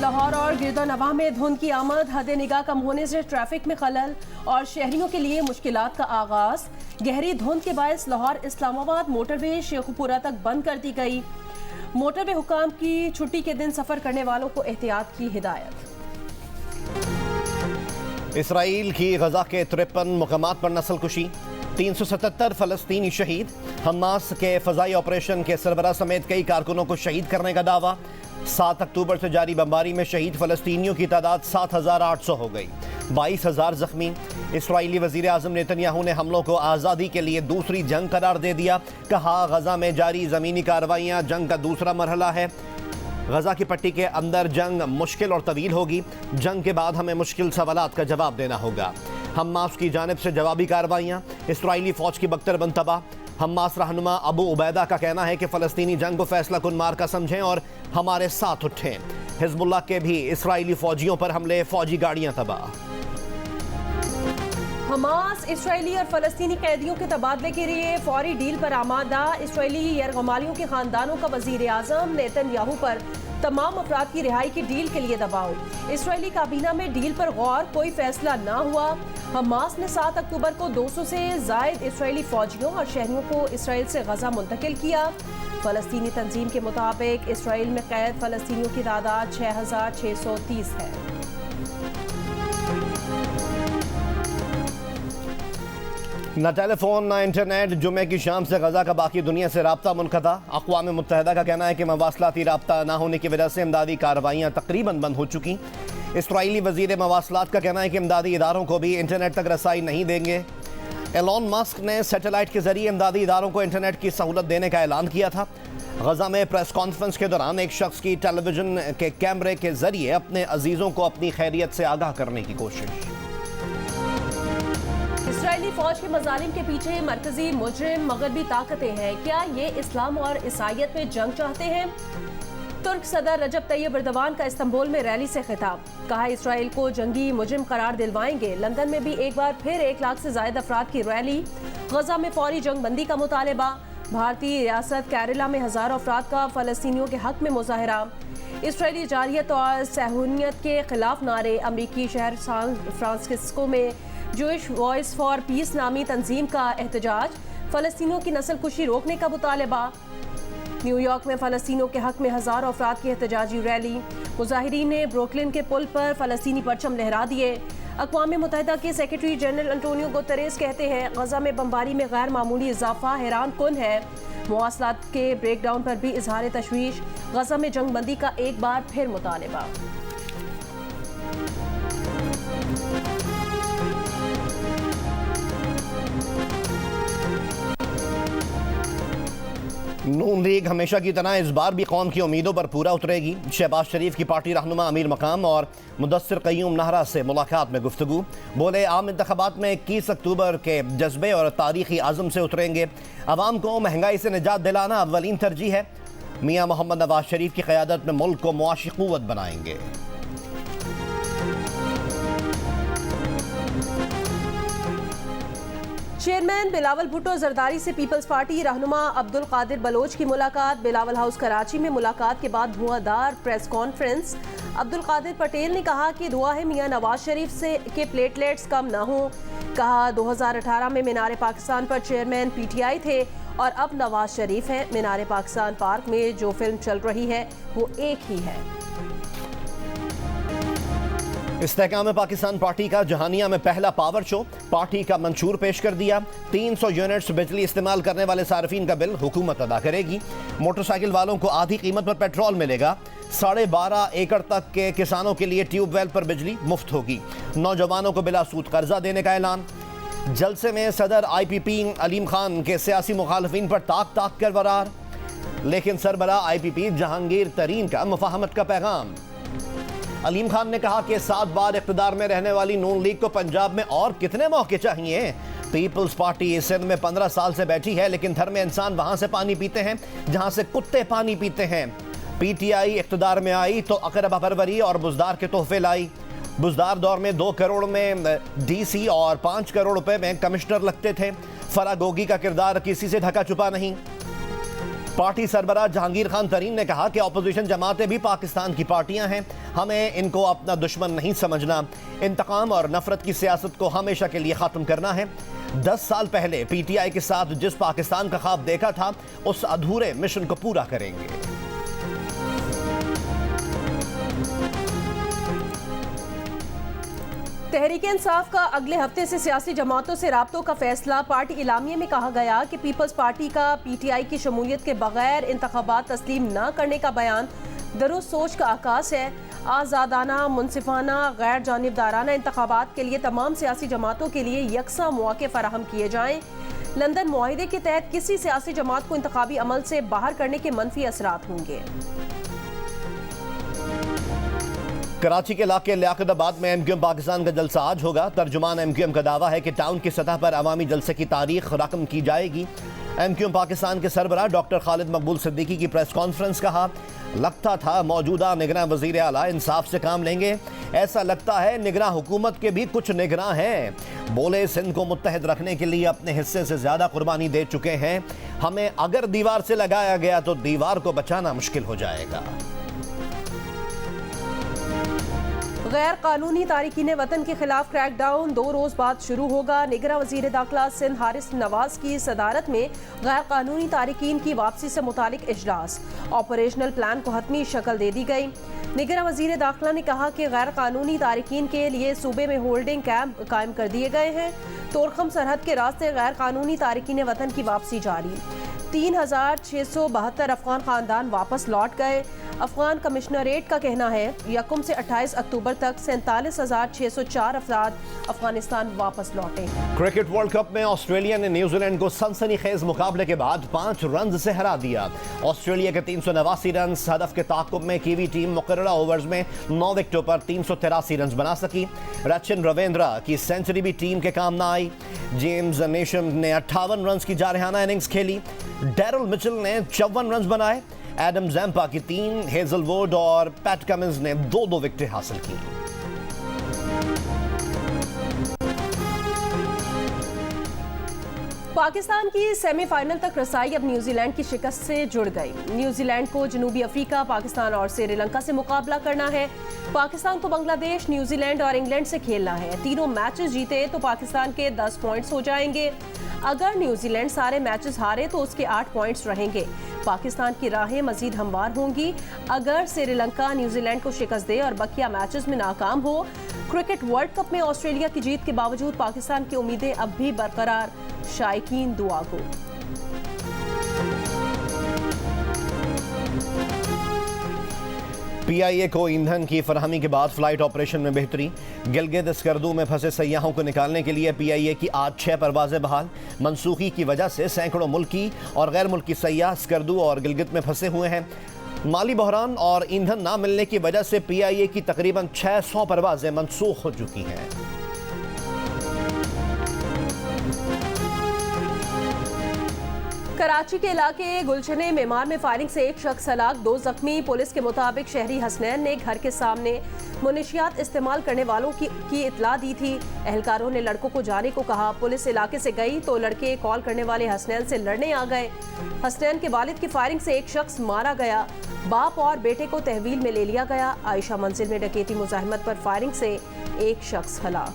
लाहौर और गिरदोनवाह में धुंध की आमद, हद निगाह कम होने से ट्रैफिक में खलल और शहरियों के लिए मुश्किलात का आगाज। गहरी धुंध के बायस लाहौर इस्लामाबाद मोटरवे शेखुपुरा तक बंद कर दी गई। मोटरवे हुकाम की छुट्टी के दिन सफर करने वालों को एहतियात की हिदायत। इसराइल की गजा के 53 मुकामात पर नस्लकुशी, 377 फलस्तीनी शहीद। हमास के फजाई ऑपरेशन के सरबराह समेत कई कारकुनों को शहीद करने का दावा। 7 अक्टूबर से जारी बमबारी में शहीद फलस्तीनियों की तादाद 7,800 हो गई, 22,000 जख्मी। इसराइली वजीर आजम नेतन्याहू ने हमलों को आज़ादी के लिए दूसरी जंग करार दे दिया। कहा, गजा में जारी ज़मीनी कार्रवाइयाँ जंग का दूसरा मरहला है। गजा की पट्टी के अंदर जंग मुश्किल और तवील होगी। जंग के बाद हमें मुश्किल सवालात का जवाब देना होगा। हमास की जानिब से जवाबी कार्रवाइयाँ, इसराइली फ़ौज की बख्तर तबाह। हमास रहनुमा अबू उबैदा का कहना है कि फ़लस्तीनी जंग को फैसला कुन मार्का समझें और हमारे साथ उठें। हिज़्बुल्लाह के भी इसराइली फ़ौजियों पर हमले, फ़ौजी गाड़ियाँ तबाह। हमास इसराइली और फ़लस्तीनी कैदियों के तबादले के लिए फौरी डील पर आमादा। इसराइली यरगमालियों के ख़ानदानों का वज़ीर आज़म नेतन्याहू पर तमाम अफराद की रिहाई की डील के लिए दबाव। इसराइली काबीना में डील पर गौर, कोई फैसला ना हुआ। हमास ने 7 अक्टूबर को 200 से ज़ायद इसराइली फ़ौजियों और शहरियों को इसराइल से गजा मुंतकिल किया। फ़लस्तीनी तंजीम के मुताबिक इसराइल में कैद फ़लस्तीनियों की तादाद 6,630 है। न टेलीफोन न इंटरनेट, जुमे की शाम से गजा का बाकी दुनिया से राब्ता मुनक़ता। अक़वाम मुत्तहिदा का कहना है कि मवासलाती राब्ता न होने की वजह से इमदादी कार्रवाइयाँ तकरीबन बंद हो चुकी। इसराइली वज़ीर मवासलात का कहना है कि इमदादी इदारों को भी इंटरनेट तक रसाई नहीं देंगे। एलोन मस्क ने सैटेलाइट के जरिए इमदादी इदारों को इंटरनेट की सहूलत देने का ऐलान किया था। गजा में प्रेस कॉन्फ्रेंस के दौरान एक शख्स की टेलीविजन के कैमरे के जरिए अपने अजीज़ों को अपनी खैरियत से आगाह करने की कोशिश। इसराइली फौज के मजालिम के पीछे मरकजी मुजरिम मगरबी ताकतें हैं। क्या ये इस्लाम और ईसाइयत में जंग चाहते हैं? तुर्क सदर रजब तैयब एर्दोगान का इस्तांबुल में रैली से खिताब। कहा, इसराइल को जंगी मुजरिम करार दिलवाएंगे। लंदन में भी एक बार फिर 1 लाख से ज्यादा अफराद की रैली। गजा में फौरी जंग बंदी का मुतालबा। भारतीय रियासत केरला में हजारों अफराद का फलस्तीनियों के हक में मुजाहरा। इसराइली जारहियत और सहूनियत के खिलाफ नारे। अमरीकी शहर सैन फ्रांसिस्को में जूइश वॉइस फॉर पीस नामी तंजीम का एहतजाज। फलस्तीनियों की नस्लकुशी रोकने का मुतालबा। न्यूयॉर्क में फलस्तीनियों के हक में हजारों अफराद की एहतजाजी रैली। मुजाहिरीन ने ब्रुकलिन के पुल पर फलस्तीनी परचम लहरा दिए। अक़वाम मुत्तहिदा के सेक्रेटरी जनरल एंटोनियो गुतेरेस कहते हैं, गजा में बमबारी में गैर मामूली इजाफा हैरान कुन है। मवासलात के ब्रेकडाउन पर भी इजहार तशवीश। गजा में जंग बंदी का एक बार फिर मुतालबा। नून लीग हमेशा की तरह इस बार भी कौम की उम्मीदों पर पूरा उतरेगी। शहबाज शरीफ की पार्टी रहनुमा अमीर मकाम और मुदस्सिर क़य्यूम नाहरा से मुलाकात में गुफ्तगू। बोले, आम इंतखाबात में 21 अक्टूबर के जज्बे और तारीखी आज़म से उतरेंगे। अवाम को महंगाई से निजात दिलाना अव्वलीन तरजीह है। मियाँ मोहम्मद नवाज शरीफ की क़यादत में मुल्क को मुआशी क़ुव्वत बनाएंगे। चेयरमैन बिलावल भुट्टो जरदारी से पीपल्स पार्टी रहनुमा अब्दुल कादिर बलोच की मुलाकात। बिलावल हाउस कराची में मुलाकात के बाद धुआंधार प्रेस कॉन्फ्रेंस। अब्दुल कादिर पटेल ने कहा कि दुआ है मियां नवाज शरीफ से के प्लेटलेट्स कम ना हो। कहा, 2018 में मीनार पाकिस्तान पर चेयरमैन पीटीआई थे और अब नवाज शरीफ हैं। मीनार पाकिस्तान पार्क में जो फिल्म चल रही है वो एक ही है। इस्तेहकाम पाकिस्तान पार्टी का जहानिया में पहला पावर शो। पार्टी का मंशूर पेश कर दिया। 300 यूनिट्स बिजली इस्तेमाल करने वाले सार्फिन का बिल हुकूमत अदा करेगी। मोटरसाइकिल वालों को आधी कीमत पर पेट्रोल मिलेगा। 12.5 एकड़ तक के किसानों के लिए ट्यूबवेल पर बिजली मुफ्त होगी। नौजवानों को बिला सूद कर्जा देने का ऐलान। जलसे में सदर IPP अलीम खान के सियासी मुखालफिन पर ताक ताक कर वरार। लेकिन सरबरा IPP जहांगीर तरीन का मुफाहमत का पैगाम। अलीम खान ने कहा कि 7 बार इक़्तिदार में रहने वाली नून लीग को पंजाब में और कितने मौके चाहिए। पीपल्स पार्टी सिंध में 15 साल से बैठी है, लेकिन धर्म इंसान वहां से पानी पीते हैं जहां से कुत्ते पानी पीते हैं। PTI इक़्तिदार में आई तो अकरबा परवरी और बुजदार के तोहफे लाई। बुजदार दौर में 2 करोड़ में DC और 5 करोड़ रुपए में कमिश्नर लगते थे। फरागोगी का किरदार किसी से ढका छुपा नहीं। पार्टी सरबराह जहांगीर खान तरीन ने कहा कि अपोजिशन जमातें भी पाकिस्तान की पार्टियां हैं, हमें इनको अपना दुश्मन नहीं समझना। इंतकाम और नफरत की सियासत को हमेशा के लिए खत्म करना है। 10 साल पहले पीटीआई के साथ जिस पाकिस्तान का ख्वाब देखा था, उस अधूरे मिशन को पूरा करेंगे। तहरीक इंसाफ का अगले हफ्ते से सियासी जमातों से राब्तों का फैसला। पार्टी इलामिये में कहा गया कि पीपल्स पार्टी का पीटीआई की शमूलियत के बगैर इंतखाबात तस्लीम न करने का बयान दुरुस्त सोच का आकाश है। आज़ादाना, मुनसिफाना, गैर जानिबदाराना इंतखाबात के लिए तमाम सियासी जमातों के लिए यकसा मौके फराहम किए जाएँ। लंदन मुआहिदे के तहत किसी सियासी जमात को इंतखाबी अमल से बाहर करने के मनफी असरात होंगे। कराची के इलाके लियाकताबाद में एमक्यूएम पाकिस्तान का जलसा आज होगा। तर्जुमान एमक्यूएम का दावा है कि टाउन की सतह पर अवामी जलसे की तारीख रकम की जाएगी। एमक्यूएम पाकिस्तान के सरबराह डॉक्टर खालिद मकबूल सिद्दीकी की प्रेस कॉन्फ्रेंस कहा, लगता था मौजूदा निगरान वजीर आला इंसाफ से काम लेंगे, ऐसा लगता है निगरान हुकूमत के भी कुछ निगरान हैं। बोले सिंध को मुत्तहद रखने के लिए अपने हिस्से से ज्यादा कुर्बानी दे चुके हैं, हमें अगर दीवार से लगाया गया तो दीवार को बचाना मुश्किल हो जाएगा। गैर कानूनी तारिकीन वतन के खिलाफ क्रैकडाउन 2 रोज बाद शुरू होगा। निगरान वजीर दाखिला सिंध हारिस नवाज की सदारत में गैर कानूनी तारिकीन की वापसी से मुतालिक इजलास। ऑपरेशनल प्लान को हतमी शक्ल दे दी गई। निगरान वजीर दाखिला ने कहा कि गैर कानूनी तारिकीन के लिए सूबे में होल्डिंग कैंप कायम कर दिए गए हैं। तोरखम सरहद के रास्ते गैर कानूनी तारिकीन वतन की वापसी जारी। 3672 अफगान खानदान वापस लौट गए। अफगान कमिश्नरेट का कहना है यकम से 28 अक्टूबर तक 47,604 अफराद अफगानिस्तान वापस लौटे। क्रिकेट वर्ल्ड कप में ऑस्ट्रेलिया ने न्यूजीलैंड को सनसनीखेज मुकाबले के बाद 5 रन से हरा दिया। ऑस्ट्रेलिया के 389 रन हदफ के ताक़ुब में कीवी टीम मुकर्ररा ओवर्स में 9 विकेटों पर 383 रन बना सकी। रचिन रविंद्रा की सेंचुरी भी टीम के काम न आई। जेम्स नेशम ने 58 रन की जारहाना इनिंग्स खेली। डैरल मिचेल ने 54 रन बनाए। एडम जैम्पा की 3, हेजलवुड और पैट कमिंस ने 2-2 विकेटें हासिल की। पाकिस्तान की सेमीफाइनल तक रसाई अब न्यूजीलैंड की शिकस्त से जुड़ गई। न्यूजीलैंड को जनूबी अफ्रीका, पाकिस्तान और श्रीलंका से मुकाबला करना है। पाकिस्तान को बांग्लादेश, न्यूजीलैंड और इंग्लैंड से खेलना है। तीनों मैचेस जीते तो पाकिस्तान के 10 पॉइंट्स हो जाएंगे। अगर न्यूजीलैंड सारे मैचेस हारे तो उसके 8 पॉइंट्स रहेंगे। पाकिस्तान की राहें मजीद हमवार होंगी अगर श्रीलंका न्यूजीलैंड को शिकस्त दे और बकिया मैचेस में नाकाम हो। क्रिकेट वर्ल्ड कप में ऑस्ट्रेलिया की जीत के बावजूद पाकिस्तान की उम्मीदें अब भी बरकरार। शायकीन दुआ को। पीआईए को ईंधन की फरहमी के बाद फ्लाइट ऑपरेशन में बेहतरी। गिलगित स्कर्दू में फंसे सयाहों को निकालने के लिए पीआईए की आज 6 परवाजें बहाल। मनसूखी की वजह से सैकड़ों मुल्की और गैर मुल्की सयाह स्कर्दू और गिलगित में फंसे हुए हैं। माली बहरान और ईंधन ना मिलने की वजह से पीआईए की तकरीबन 600 परवाजें मनसूख हो चुकी हैं। कराची के इलाके गुलशने मेमार में फायरिंग से 1 शख्स हलाक, 2 जख्मी। पुलिस के मुताबिक शहरी हसनैन ने घर के सामने मुनशियात इस्तेमाल करने वालों की इतला दी थी। एहलकारों ने लड़कों को जाने को कहा। पुलिस इलाके से गई तो लड़के कॉल करने वाले हसनैन से लड़ने आ गए। हसनैन के वालिद की फायरिंग से 1 शख्स मारा गया। बाप और बेटे को तहवील में ले लिया गया। आयशा मंजिल में डकैती मुजाहिमत पर फायरिंग से 1 शख्स हलाक।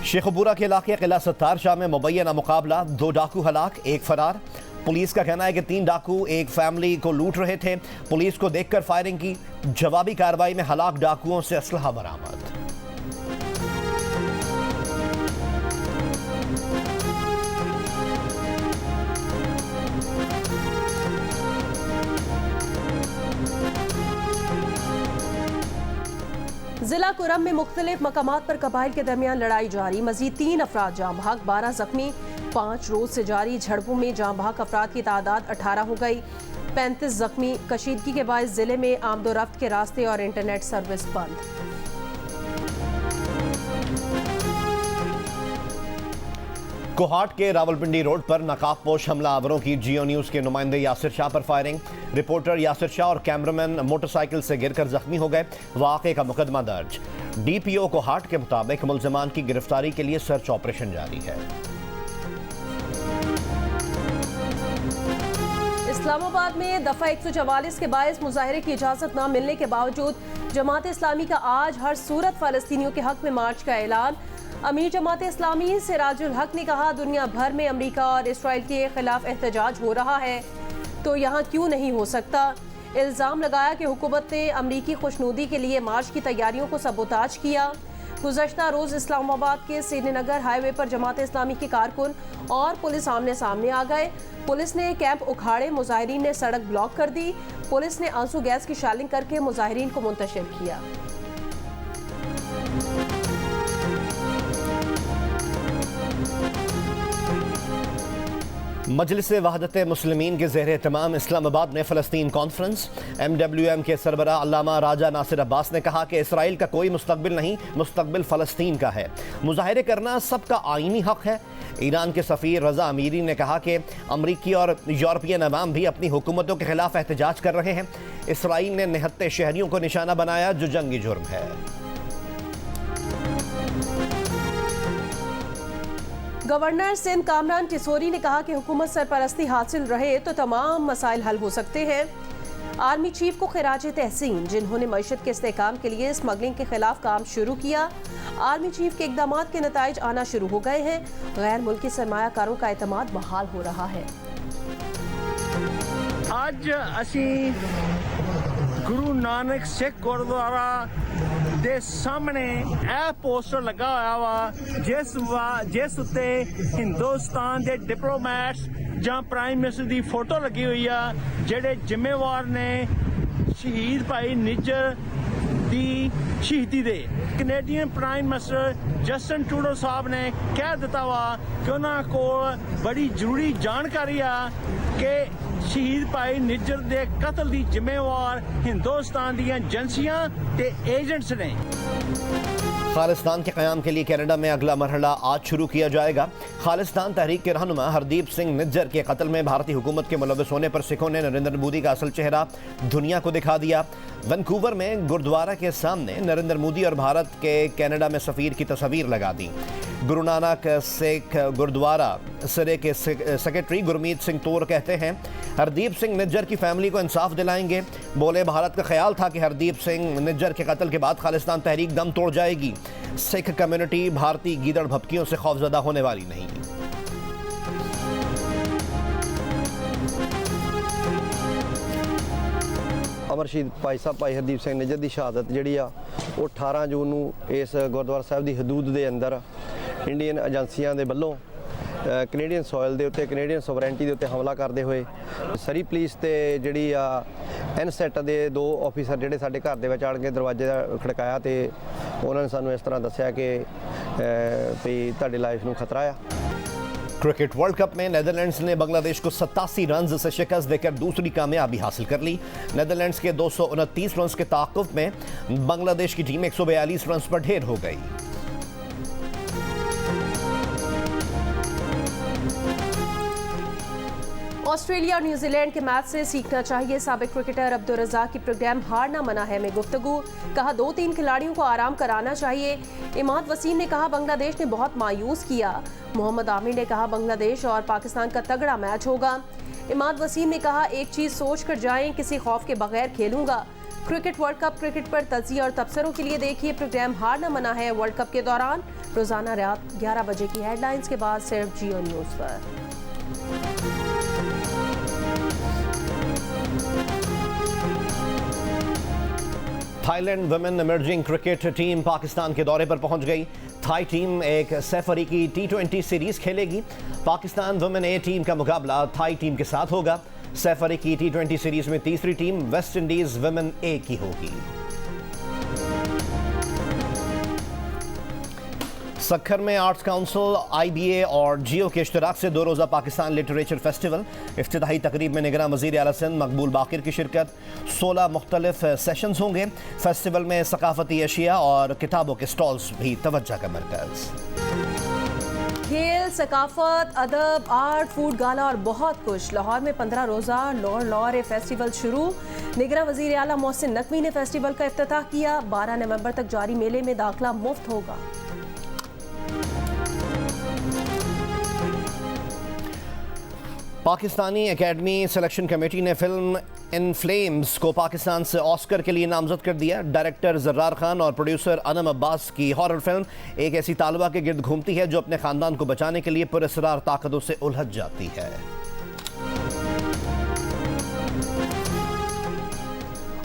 शेखपुरा के इलाके किला सत्तार शाह में मुबैना मुकाबला, 2 डाकू हलाक, 1 फरार। पुलिस का कहना है कि 3 डाकू एक फैमिली को लूट रहे थे। पुलिस को देखकर फायरिंग की। जवाबी कार्रवाई में हलाक डाकुओं से असलहा बरामद। जिला कुरम में मुख्तलिफ मकामात पर कबाइल के दरमियान लड़ाई जारी। मजीद 3 अफराद जाँ बहक, 12 जख्मी। 5 रोज से जारी झड़पों में जाँ बहक अफराद की तादाद 18 हो गई। 35 जख्मी। कशीदगी के बायस जिले में आमदोरफ्त के रास्ते और इंटरनेट सर्विस बंद। कोहाट के रावलपिंडी रोड पर नकाबपोश हमलावरों की जियो न्यूज के नुमाइंदे यासिर शाह पर फायरिंग। रिपोर्टर यासिर शाह और कैमरामैन मोटरसाइकिल से गिरकर जख्मी हो गए। वाक़े का मुकदमा दर्ज। डीपीओ कोहाट के मुताबिक मुल्ज़िमान की गिरफ्तारी के लिए सर्च ऑपरेशन जारी है। इस्लामाबाद में दफा 144 के बायस मुजाहरे की इजाजत न मिलने के बावजूद जमात इस्लामी का आज हर सूरत फ़लस्तीनियों के हक में मार्च का ऐलान। अमीर जमात इस्लामी सिराजुल हक ने कहा, दुनिया भर में अमेरिका और इसराइल के खिलाफ एहतजाज हो रहा है तो यहाँ क्यों नहीं हो सकता। इल्ज़ाम लगाया कि हुकूमत ने अमरीकी खुशनुदी के लिए मार्च की तैयारियों को सबोताज किया। गुज़श्ता रोज़ इस्लामाबाद के श्रीनगर हाईवे पर जमात इस्लामी के कारकुन और पुलिस आमने सामने आ गए। पुलिस ने कैंप उखाड़े, मुजाहिरीन ने सड़क ब्लॉक कर दी। पुलिस ने आंसू गैस की शालिंग करके मुजाहिरीन को मुंतशिर किया। मजलिस वहदत मुस्लिमीन के ज़ेर एहतमाम इस्लामाबाद में फ़लस्तीन कॉन्फ्रेंस। MWM के सरबरा अल्लामा राजा नासिर अब्बास ने कहा कि इसराइल का कोई मुस्तकबिल नहीं, मुस्तकबिल फ़लस्तीन का है। मुजाहिरे करना सबका आईनी हक़ है। ईरान के सफ़ीर रज़ा अमीरी ने कहा कि अमरीकी और यूरोपियन अवाम भी अपनी हुकूमतों के खिलाफ एहतजाज कर रहे हैं। इसराइल ने निहत्ते शहरियों को निशाना बनाया जो जंगी जुर्म है। गवर्नर सिंध कामरान टिसोरी ने कहा कि हुकूमत सरपरस्ती हासिल रहे तो तमाम मसाइल हल हो सकते हैं। आर्मी चीफ को खिराज तहसीन, जिन्होंने मईशत के इस्तेहकाम के लिए स्मगलिंग के खिलाफ काम शुरू किया। आर्मी चीफ के इकदाम के नताइज आना शुरू हो गए हैं। गैर मुल्की सरमायाकारों का एतमाद बहाल हो रहा है। आज असी गुरु नानक सिख गुरुद्वारा ਦੇ ਸਾਹਮਣੇ ਇਹ ਪੋਸਟਰ ਲੱਗਾ ਹੋਇਆ ਵਾ ਜਿਸ ਉੱਤੇ ਹਿੰਦੁਸਤਾਨ ਦੇ ਡਿਪਲੋਮੈਟਸ ਜਾਂ ਪ੍ਰਾਈਮ ਮਿਨਿਸਟਰ ਦੀ ਫੋਟੋ ਲੱਗੀ ਹੋਈ ਆ, ਜਿਹੜੇ ਜ਼ਿੰਮੇਵਾਰ ਨੇ ਸ਼ਹੀਦ ਭਾਈ ਨਿੱਜਰ ਦੀ ਸ਼ਹੀਦੀ ਦੇ। Canadian prime minister Justin Trudeau ਸਾਹਿਬ ਨੇ ਕਹਿ ਦਿੱਤਾ ਵਾ ਕਿ ਉਹਨਾਂ ਕੋਲ ਬੜੀ ਜ਼ਰੂਰੀ ਜਾਣਕਾਰੀ ਆ ਕਿ शहीद भाई निज्जर दे कत्ल दी जिम्मेवार हिंदुस्तान दी एजेंसियां ते एजेंट्स ने। खालिस्तान के क़याम के लिए कनाडा में अगला मरहला आज शुरू किया जाएगा। खालिस्तान तहरीक के रहनुमा हरदीप सिंह निज्जर के कत्ल में भारतीय हुकूमत के मुलव्वस होने पर सिखों ने नरेंद्र मोदी का असल चेहरा दुनिया को दिखा दिया। वैंकूवर में गुरुद्वारा के सामने नरेंद्र मोदी और भारत के कनाडा में सफ़ीर की तस्वीर लगा दी। गुरु नानक सिख गुरुद्वारा सिरे के सेक्रेटरी गुरमीत सिंह तोर कहते हैं, हरदीप सिंह निज्जर की फैमिली को इंसाफ दिलाएंगे। बोले, भारत का ख्याल था कि हरदीप सिंह निज्जर के कत्ल के बाद खालिस्तान तहरीक दम तोड़ जाएगी। सिख कम्युनिटी भारतीय गीदड़ भपकियों से खौफजदा होने वाली नहीं। अमर शहीद भाई साहब भाई हरदीप सिंह निज्जर की शहादत जी 18 जून नूं इस गुरुद्वारा साहब की हदूद के अंदर इंडियन एजेंसियां के वलों कनेडियन सॉयल के उत्ते कनेडियन सोवरेंटी के उत्ते हमला करते हुए सरी पुलिस ते जिहड़ी एनसेट के 2 ऑफिसर जिहड़े साडे घर दे विच आण के दरवाजे खड़काया तो उन्होंने सानूं इस तरह दस्सिया कि भी तुहाडी लाइफ नूं खतरा आ। क्रिकेट वर्ल्ड कप में नेदरलैंड्स ने बांग्लादेश को 87 रन से शिकस्त देकर दूसरी कामयाबी हासिल कर ली। नेदरलैंड्स के 229 रन के ताक़ुब में बांग्लादेश की टीम 142 रन पर ढेर हो गई। ऑस्ट्रेलिया और न्यूजीलैंड के मैच से सीखना चाहिए। साबिक क्रिकेटर अब्दुल रज़ाक की प्रोग्राम हारना मना है में गुफ्तगू। कहा, 2-3 खिलाड़ियों को आराम कराना चाहिए। इमाद वसीम ने कहा, बांग्लादेश ने बहुत मायूस किया। मोहम्मद आमिर ने कहा, बांग्लादेश और पाकिस्तान का तगड़ा मैच होगा। इमाद वसीम ने कहा, एक चीज़ सोच कर जाएं, किसी खौफ के बगैर खेलूंगा। क्रिकेट वर्ल्ड कप क्रिकेट पर तजिया और तबसरों के लिए देखिए प्रोग्राम हारना मना है वर्ल्ड कप के दौरान, रोजाना रात 11 बजे की हेडलाइंस के बाद सिर्फ जियो न्यूज़ पर। Thailand women emerging cricket team Pakistan के दौरे पर पहुंच गई। थाई टीम एक सैफरी की T20 सीरीज खेलेगी। पाकिस्तान वुमेन ए टीम का मुकाबला थाई टीम के साथ होगा। सैफरी की T20 सीरीज में तीसरी टीम वेस्ट इंडीज वुमेन ए की होगी। सक्खर में आर्ट्स काउंसिल, IBA और जियो के इश्तराक से 2 रोज़ा पाकिस्तान लिटरेचर फेस्टिवल। इफ्तिताही तकरीब में निगरान वज़ीर आला सिंध मकबूल बाकिर की शिरकत। 16 मुख्तलिफ सेशंस होंगे। फेस्टिवल में सकाफती अशिया और किताबों के स्टॉल्स भी तवज्जो का मरकज़। खेल, सकाफत, अदब, आर्ट, फूड गाला और बहुत कुछ। लाहौर में 15 रोज़ा लॉर्ड लॉरे फेस्टिवल शुरू। निगरान वज़ीर आला मोहसिन नकवी ने फेस्टिवल का इफ्तिताह किया। 12 नवंबर तक जारी मेले में दाखिला मुफ्त होगा। पाकिस्तानी एकेडमी सिलेक्शन कमेटी ने फिल्म इन फ्लेम्स को पाकिस्तान से ऑस्कर के लिए नामजद कर दिया। डायरेक्टर जर्रार खान और प्रोड्यूसर अनम अब्बास की हॉरर फिल्म एक ऐसी तालिबा के गिर्द घूमती है जो अपने खानदान को बचाने के लिए पुरअसरार ताकतों से उलझ जाती है।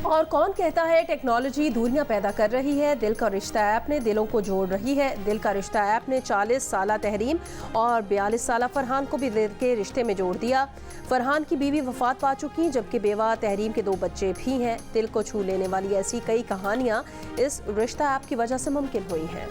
और कौन कहता है टेक्नोलॉजी दूरियां पैदा कर रही है? दिल का रिश्ता ऐप ने दिलों को जोड़ रही है। दिल का रिश्ता ऐप ने 40 साला तहरीम और 42 साला फरहान को भी दिल के रिश्ते में जोड़ दिया। फरहान की बीवी वफात पा चुकी, जबकि बेवा तहरीम के 2 बच्चे भी हैं। दिल को छू लेने वाली ऐसी कई कहानियां इस रिश्ता ऐप की वजह से मुमकिन हुई हैं।